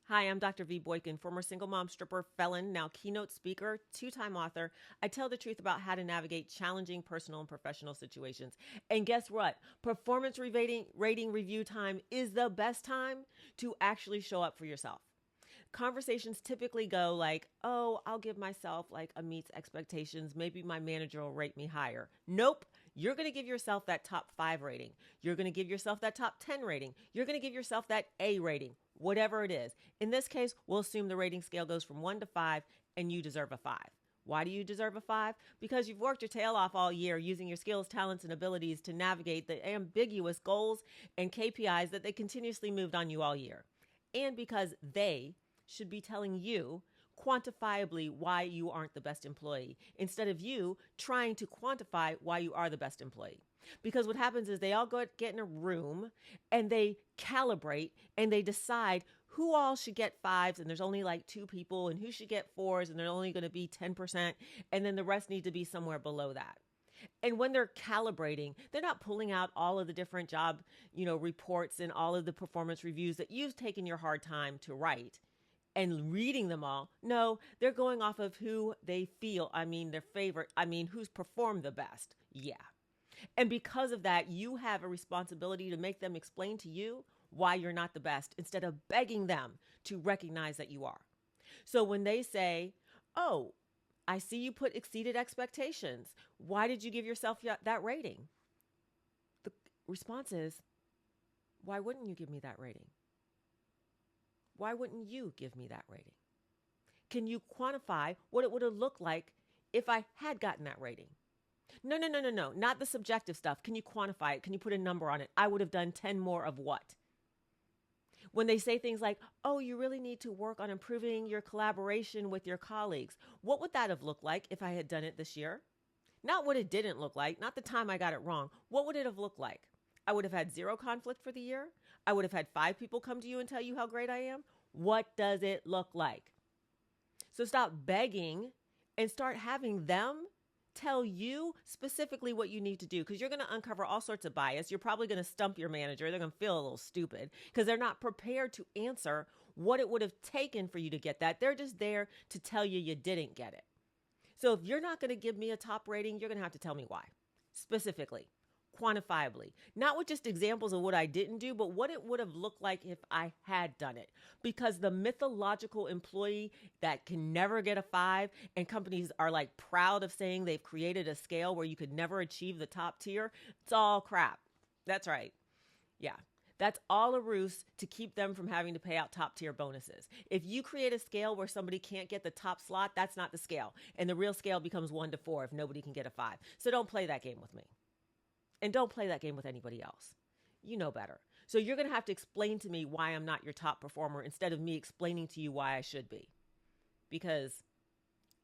Hi, I'm Dr. V. Boykin, former single mom, stripper, felon, now keynote speaker, two-time author. I tell the truth about how to navigate challenging personal and professional situations. And guess what? Performance rating review time is the best time to actually show up for yourself. Conversations typically go like, oh, I'll give myself like a meets expectations. Maybe my manager will rate me higher. Nope. You're going to give yourself that top 5 rating. You're going to give yourself that top 10 rating. You're going to give yourself that A rating, whatever it is. In this case, we'll assume the rating scale goes from 1 to 5 and you deserve a 5. Why do you deserve a 5? Because you've worked your tail off all year using your skills, talents, and abilities to navigate the ambiguous goals and KPIs that they continuously moved on you all year. And because they should be telling you quantifiably why you aren't the best employee instead of you trying to quantify why you are the best employee. Because what happens is they all get in a room and they calibrate and they decide who all should get 5s and there's only like 2 people, and who should get 4s and they're only going to be 10%, and then the rest need to be somewhere below that. And when they're calibrating, they're not pulling out all of the different job, reports and all of the performance reviews that you've taken your hard time to write and reading them all. No, they're going off of who they feel, their favorite, who's performed the best. Yeah. And because of that, you have a responsibility to make them explain to you why you're not the best instead of begging them to recognize that you are. So when they say, oh, I see you put exceeded expectations. Why did you give yourself that rating? The response is, why wouldn't you give me that rating? Why wouldn't you give me that rating? Can you quantify what it would have looked like if I had gotten that rating? No, not the subjective stuff. Can you quantify it? Can you put a number on it? I would have done 10 more of what? When they say things like, oh, you really need to work on improving your collaboration with your colleagues. What would that have looked like if I had done it this year? Not what it didn't look like, not the time I got it wrong. What would it have looked like? I would have had 0 conflict for the year. I would have had 5 people come to you and tell you how great I am. What does it look like? So stop begging and start having them tell you specifically what you need to do, because you're going to uncover all sorts of bias. You're probably going to stump your manager. They're going to feel a little stupid because they're not prepared to answer what it would have taken for you to get that. They're just there to tell you you didn't get it. So if you're not going to give me a top rating, you're going to have to tell me why, specifically, quantifiably, not with just examples of what I didn't do, but what it would have looked like if I had done it. Because the mythological employee that can never get a 5, and companies are like proud of saying they've created a scale where you could never achieve the top tier, it's all crap. That's right. Yeah. That's all a ruse to keep them from having to pay out top tier bonuses. If you create a scale where somebody can't get the top slot, that's not the scale. And the real scale becomes 1 to 4 if nobody can get a 5. So don't play that game with me. And don't play that game with anybody else. You know better. So you're going to have to explain to me why I'm not your top performer instead of me explaining to you why I should be. Because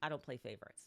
I don't play favorites.